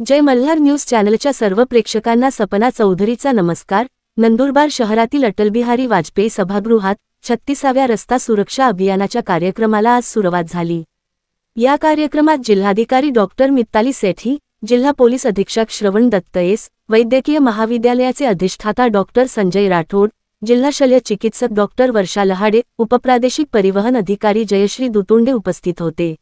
जय Malhar news चॅनलच्या सर्व प्रेक्षकांना सपना चौधरीचा नमस्कार। नंदुरबार शहरातील अटलबिहारी वाजपेयी सभागृहात 36व्या रस्ता सुरक्षा अभियानाच्या कार्यक्रमाला आज सुरुवात झाली। या कार्यक्रमात जिल्हाधिकारी डॉक्टर मित्ताली सेठी, जिल्हा पोलीस अधीक्षक श्रवण दत्त एस, वैद्यकीय महाविद्यालयाचे अधिष्ठाता डॉक्टर संजय राठोड, जिल्हा शल्य चिकित्सक डॉक्टर वर्षा लहाडे, उपप्रादेशिक परिवहन अधिकारी जयश्री दुतुंडे उपस्थित होते।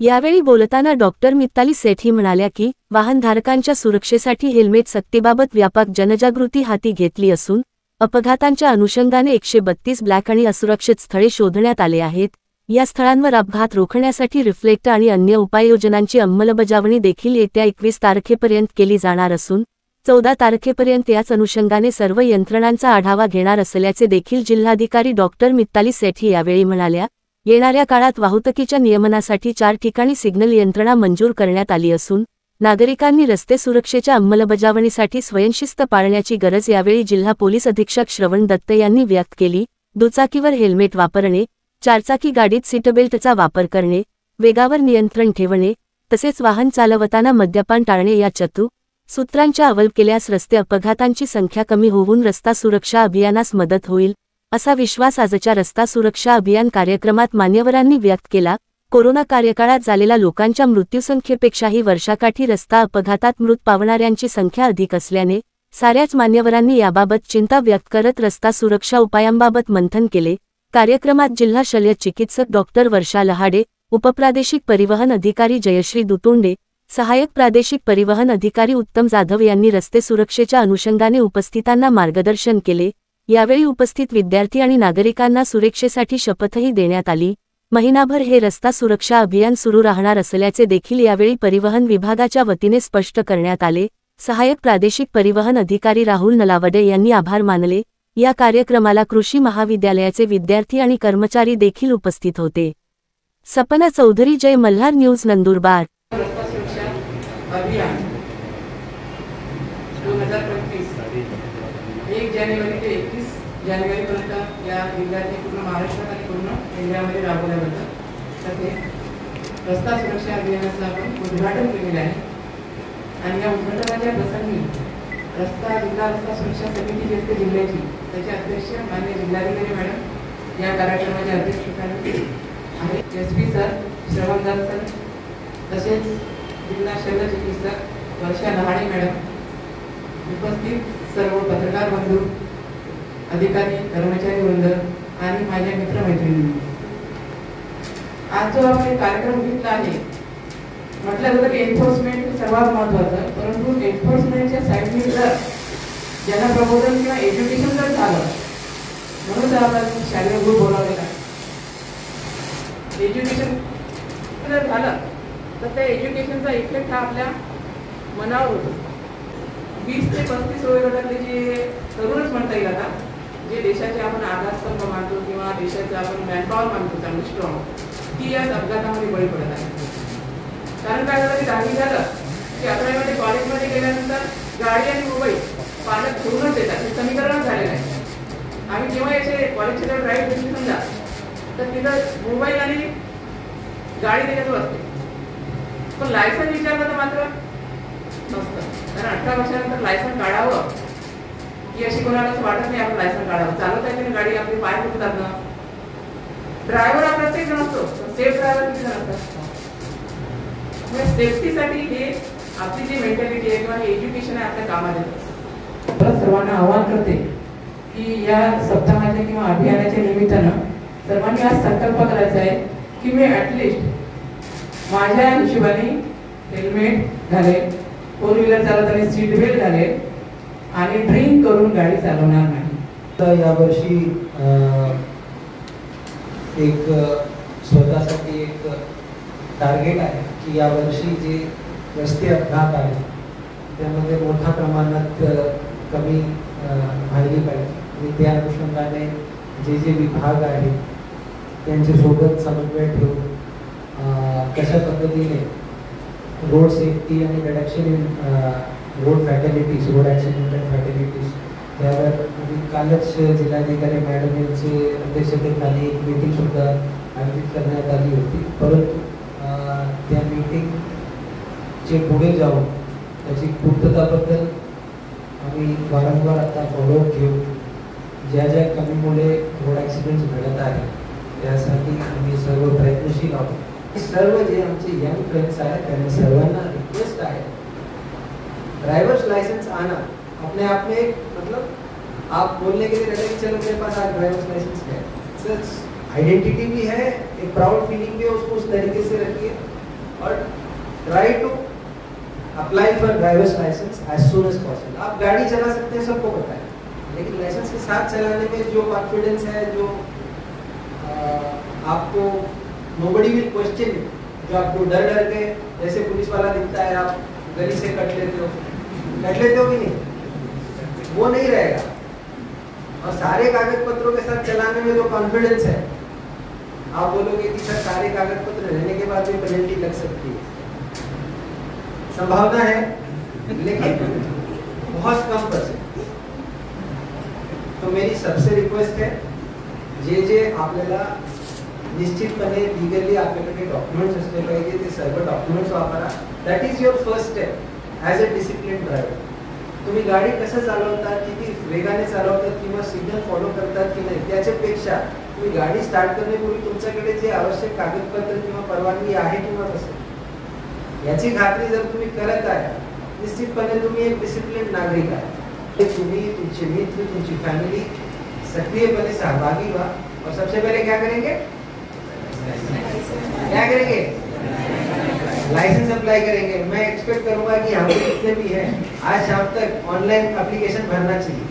यावेळी बोलताना डॉक्टर मित्ताली सेठी म्हणाल्या की वाहनधारकांच्या सुरक्षेसाठी हेल्मेट सक्तीबाबत व्यापक जनजागृती हाती घेतली असून अपघातांच्या अनुषंगाने 132 ब्लॅक आणि असुरक्षित स्थळे शोधण्यात आले आहेत। या स्थळांवर अपघात रोखण्यासाठी रिफ्लेक्ट आणि अन्य उपाययोजनांची अंमलबजावणी देखील येत्या 21 तारखेपर्यंत केली जाणार असून 14 तारखेपर्यंत याच अनुषंगाने सर्व यंत्रणांचा आढावा घेणार असल्याचे देखील जिल्हाधिकारी डॉक्टर मित्ताली सेठी यावेळी म्हणाल्या। येणाऱ्या काळात वाहतुकीच्या नियमनासाठी 4 ठिकाणी सिग्नल यंत्रणा मंजूर करण्यात आली असून नागरिकांनी रस्ते सुरक्षेच्या अंमलबजावणीसाठी स्वयंशिस्त पाळण्याची गरज यावेळी जिल्हा पोलीस अधीक्षक श्रवण दत्त यांनी व्यक्त केली। दुचाकीवर हेल्मेट वापरणे, चारचाकी गाडीत सीटबेल्टचा वापर करणे, वेगावर नियंत्रण ठेवणे तसेच वाहन चालवताना मद्यपान टाळणे या सूत्रांच्या अवलंब केल्यास रस्ते अपघातांची संख्या कमी होऊन रस्ता सुरक्षा अभियानास मदत होईल असा विश्वास आजच्या रस्ता सुरक्षा अभियान कार्यक्रमात मान्यवरांनी व्यक्त केला। कोरोना कार्यकाळात झालेल्या लोकांच्या मृत्यूसंख्येपेक्षाही वर्षाकाठी रस्ता अपघातात मृत पावणाऱ्यांची संख्या अधिक असल्याने साऱ्याच मान्यवरांनी याबाबत चिंता व्यक्त करत रस्ता सुरक्षा उपायांबाबत मंथन केले। कार्यक्रमात जिल्हा शल्य चिकित्सक डॉक्टर वर्षा लहाडे, उपप्रादेशिक परिवहन अधिकारी जयश्री दुतुंडे, सहाय्यक प्रादेशिक परिवहन अधिकारी उत्तम जाधव यांनी रस्ते सुरक्षेच्या अनुषंगाने उपस्थितांना मार्गदर्शन केले। यावेळी उपस्थित विद्यार्थी आणि नागरिकांना सुरक्षेसाठी शपथही देण्यात आली। महिनाभर हे रस्ता सुरक्षा अभियान सुरू राहणार असल्याचे देखील यावेळी परिवहन विभागाच्या वतीने स्पष्ट करण्यात आले। सहाय्यक प्रादेशिक परिवहन अधिकारी राहुल नलावडे यांनी आभार मानले। या कार्यक्रमाला कृषी महाविद्यालयाचे विद्यार्थी आणि कर्मचारी देखील उपस्थित होते। सपना चौधरी, जय मल्हार न्यूज, नंदुरबार। रस्ता सुरक्षा अभियान 2025 1 जानेवारी ते 21 जानेवारीपर्यंत या जिल्ह्यात पूर्ण महाराष्ट्रात आणि पूर्ण इंडियामध्ये राबवल्या जातात। तर ते रस्ता सुरक्षा अभियानाचं आपण उद्घाटन केलेलं आहे आणि या उद्घाटनाच्या प्रसंगी जिल्हा रस्ता सुरक्षा समिती जी असते जिल्ह्याची, त्याचे अध्यक्ष माननीय जिल्हाधिकारी मॅडम या कार्यक्रमाच्या अध्यक्षस्थानी आहेत। एसपी सर, श्रवण दत्त सर, तसेच जिल्हा शल्य चिकित्सक वर्षा लहाडे मॅडम, उपस्थित सर्व पत्रकार बंधू, अधिकारी, कर्मचारी वृंद आणि माझ्या मित्रमैत्रिणी, आज जो आपण कार्यक्रम घेतला आहे म्हटलं जातं की एन्फोर्समेंट सर्वात महत्त्वाचं, परंतु एन्फोर्समेंटच्या साईडने जर जनप्रबोधन किंवा एज्युकेशन जर झालं, म्हणून तर आपण शालेय ग्रुप बोलावलेला आहे। एज्युकेशन जर झालं तर त्या एज्युकेशनचा इफेक्ट हा आपल्या मनावर होतो। 20 ते 35 वयोगटातले जे तरुणच म्हणता येईल आता, जे देशाचे आपण आधारस्तंभ मानतो किंवा देशाचं आपण मॅनपॉवर मानतो चांगली स्ट्रॉंग, ती याच अपघातामध्ये बळी पडत आहे। कारण काय झालं की 10वी झालं की 11वीमध्ये कॉलेजमध्ये गेल्यानंतर गाडी आणि मोबाईल पालक घेऊनच येतात, हे समीकरणच झालेलं आहे। आम्ही जेव्हा याचे कॉलेजचे जर ड्राईव्ह घेतली समजा तर तिथं मोबाईल आणि गाडी त्याच्यात असते, पण लायसन विचारलं तर मात्र नसतं। कारण 18 वर्षानंतर लायसन काढावं की अशी कोणालाच वाटत नाही आपण लायसन काढावं। चालवता येते ना गाडी, आपली पाय फुटतात ना। ड्रायव्हर हा प्रत्येक जण असतो, सेफ ड्रायव्हर किती जण असतात। सेफ्टीसाठी हे आपली जी मेंटॅलिटी आहे किंवा एज्युकेशन आहे आपल्या कामात येतं। परत सर्वांना आवाहन करते की या सप्ताहाच्या किंवा अभियानाच्या निमित्तानं सर्वांनी आज संकल्प करायचा आहे की मी ॲटलिस्ट माझ्या हिशोबाने हेल्मेट घालेल, 4 व्हीलर चालवताना सीट बेल्ट घालेल आणि ड्रिंक करून गाडी चालवणार नाही। तर यावर्षी एक स्वतःसाठी एक टार्गेट आहे की यावर्षी जे रस्ते अपघात आहेत त्यामध्ये मोठ्या प्रमाणात कमी व्हायला पाहिजे आणि त्या अनुषंगाने जे विभाग आहेत त्यांच्यासोबत समन्वय ठेवून कशा पद्धतीने रोड सेफ्टी आणि reduction in road fatalities, road accident and fatalities त्यावर आम्ही कालच जिल्हाधिकारी मॅडम यांचे अध्यक्षतेखाली एक मीटिंगसुद्धा आयोजित करण्यात आली होती। परंतु त्या मीटिंगचे पुढे जाऊन त्याची पूर्तताबद्दल आम्ही वारंवार आता फॉलोअप घेऊ. ज्या ज्या कमीमुळे रोड ॲक्सिडेंट्स घडत आहे त्यासाठी आम्ही सर्व प्रयत्नशील आहोत. सर्व जे आमचे यंग फ्रेंड्स आहेत त्यांना सर्वांना रिक्वेस्ट आहे, ड्राइवर्स लाइसेंस आना अपने आप में मतलब आप बोलने के लिए रहते हैं कि चलो मेरे पास आज ड्राइवर्स लाइसेंस है, सर आइडेंटिटी भी है, एक प्राउड फीलिंग भी है, उसको उस तरीके से रखिए और try to apply for driver's licence as soon as possible. आप गाड़ी चला सकते हैं, सबको पता है, लेकिन लाइसेंस के साथ चलाने में जो कॉन्फिडेंस है, जो आपको नोबडी विल क्वेश्चन, जो आपको डर डर के जैसे पुलिस वाला दिखता है आप गली से कट लेते हो कि नहीं, वो नहीं रहेगा. और सारे कागज पत्रों के साथ चलाने में जो कॉन्फिडेंस है, आप बोलोगे कि सर सारे कागज पत्र रहने के बाद भी पेनल्टी लग सकती है, संभावना है लेकिन बहुत कम %. तो मेरी सबसे रिक्वेस्ट है, जे आपल्याला निश्चितपणे लिगली आपल्याकडे डॉक्युमेंट्स असले पाहिजे, ते सर्व डॉक्युमेंट्स वापरा. That is your first step as a discipline driver. तुम्ही गाडी कसं चालवतात, किती वेगाने चालवतात किंवा सिग्नल फॉलो करतात की नाही, त्याच्यापेक्षा तुम्ही गाडी स्टार्ट करण्यापूर्वी तुमच्याकडे जे आवश्यक कागदपत्र किंवा परवानगी आहे किंवा कसं, याची खात्री जर तुम्ही करत आहे, निश्चितपणे तुम्ही एक डिसिप्लिन नागरिक आहे. तुम्ही, तुमचे मित्र, तुमची फॅमिली सक्रियपणे सहभागी हुआ और सबसे पहले क्या करेंगे, लाइसेंस अप्लाई करेंगे. मैं एक्सपेक्ट करूंगा कि यहाँ पे जितने भी हैं आज शाम तक ऑनलाइन एप्लीकेशन भरना चाहिए.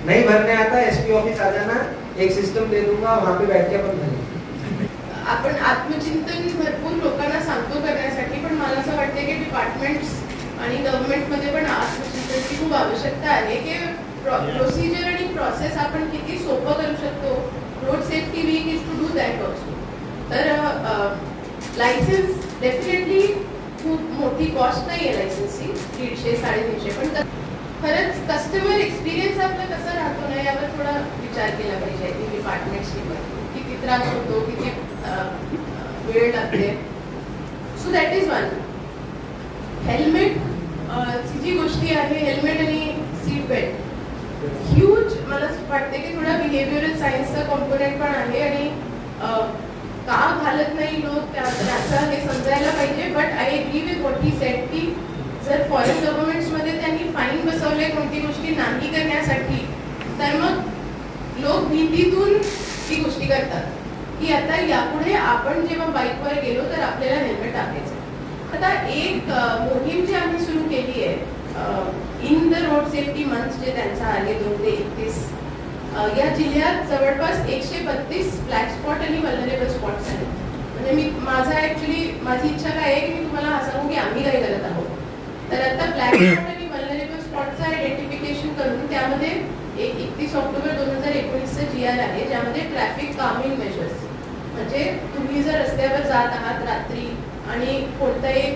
नहीं भरने आता एसपी ऑफिस आ जाना, एक सिस्टम दे दूंगा, वहाँ पे बैठ के अपन भरेंगे. आपण आत्मचिंतन भरपूर लोकांना सांगतो करण्यासाठी, पण मला असं वाटतं की डिपार्टमेंट्स आणि गव्हर्नमेंटमध्ये पण आत्मचिंतनाची खूप आवश्यकता आहे की प्रोसिजर आणि प्रोसेस आपण किती सोपं करू शकतो. Road safety week is to do that also. तर लायसन्स डेफिनेटली खूप मोठी कॉस्ट नाही आहे लायसन्सची, 150-350, पण खरंच कस्टमर एक्सपिरियन्स आपला कसा राहतो ना यावर थोडा विचार केला पाहिजे की डिपार्टमेंट्सनी पण किती त्रास होतो, किती वेळ लागते. So that is one. Helmet ची जी गोष्टी आहे, हेल्मेट आणि सीट बेल्ट ह्यूज मला वाटते की थोडा बिहेवियरल सायन्सचा कॉम्पोनंट पण आहे आणि का घालत नाही लोक त्याचं हे समजायला पाहिजे. But I agree with what he said की जर फॉरेन गव्हर्नमेंट्समध्ये त्यांनी फाईन बसवले कोणती गोष्टी नाही करण्यासाठी, तर मग लोक भीतीतून ती गोष्टी करतात की आता यापुढे आपण जेव्हा बाईकवर गेलो तर आपल्याला हेल्मेट टाकायचं. आता एक मोहीम जी आम्ही सुरू केली आहे in the road safety month जे त्यांचा आहे 2 ते 31, या जिल्ह्यात जवळपास 132 ब्लॅक स्पॉट आणि वल्नरेबल स्पॉट्स आहेत. म्हणजे माझी इच्छा काय आहे की मी तुम्हाला हा सांगू की आम्ही काय करत आहोत. तर आता ब्लॅक स्पॉट आणि वल्नरेबल स्पॉटचं आयडेंटिफिकेशन करून त्यामध्ये 31 ऑक्टोबर 2019चं GR आहे ज्यामध्ये ट्रॅफिक कामिंग मेजर्स, म्हणजे तुम्ही जर रस्त्यावर जात आहात रात्री आणि कोणता एक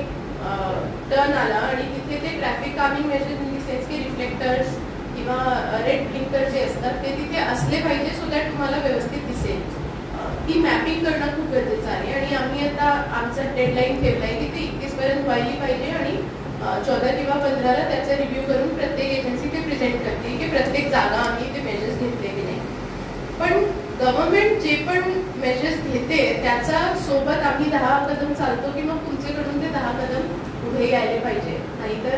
टर्न आला आणि तिथे ते traffic Kameng measures in the sense की रिफ्लेक्टर्स किंवा रेड ब्लिंकर जे असतात ते तिथे असले पाहिजे सो दॅट तुम्हाला व्यवस्थित दिसेल. ती मॅपिंग करणं खूप गरजेचं आहे आणि आम्ही आता आमचा डेडलाईन ठेवला आहे की ते 31 पर्यंत व्हायला पाहिजे आणि 14 किंवा 15ला त्याचा रिव्ह्यू करून प्रत्येक एजन्सी ते प्रेझेंट करते की प्रत्येक जागा आम्ही ते मेजर्स घेतले की नाही. पण गव्हर्नमेंट जे पण मेजर्स घेते त्याचा सोबत आम्ही 10 कदम चालतो की मग तुमच्याकडून ते 10 कदम पुढे यायला पाहिजे, नाहीतर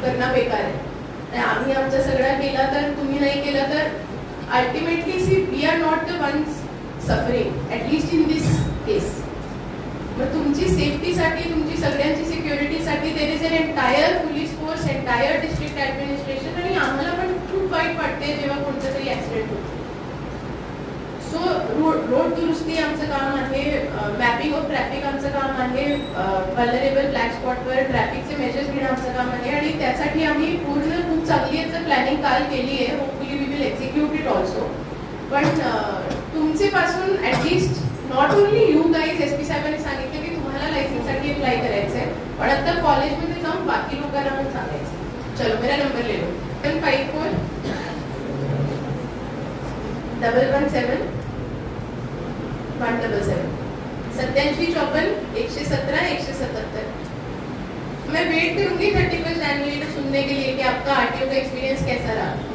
करणं बेकार आहे. आम्ही आमचा सगळा केला तर तुम्ही नाही केला तर ultimately see we are not the ones suffering at least in this case. मग तुमची सेफ्टीसाठी, तुमची सगळ्यांची सिक्युरिटीसाठी there is an entire police force, entire district administration आणि आम्हाला पण खूप वाईट वाटते जेव्हा कोणतं तरी ॲक्सिडेंट होतो. सो रोड दुरुस्ती आमचं काम आहे, मॅपिंग ऑफ ट्रॅफिक आमचं काम आहे, वल्नरेबल ब्लॅक स्पॉटवर ट्रॅफिकचे मेजर्स घेणं आमचं काम आहे आणि त्यासाठी आम्ही पूर्ण खूप चांगली याचं प्लॅनिंग काल केली आहे. Hopefully we will execute it also. पण तुमचे पासून at least not only you guys, SP साहेबांनी सांगितलं की तुम्हाला लायसन्ससाठी अप्लाय करायचं आहे, पण आता कॉलेजमध्ये जाऊन बाकी लोकांना पण सांगायचं. चलो मेरा नंबर ले लो, 754 117 177 87 54 117 177. मैं वेट करूंगी 31 जनवरी को सुनने के लिए कि आपका आरटीओ का एक्सपीरियंस कैसा रहा।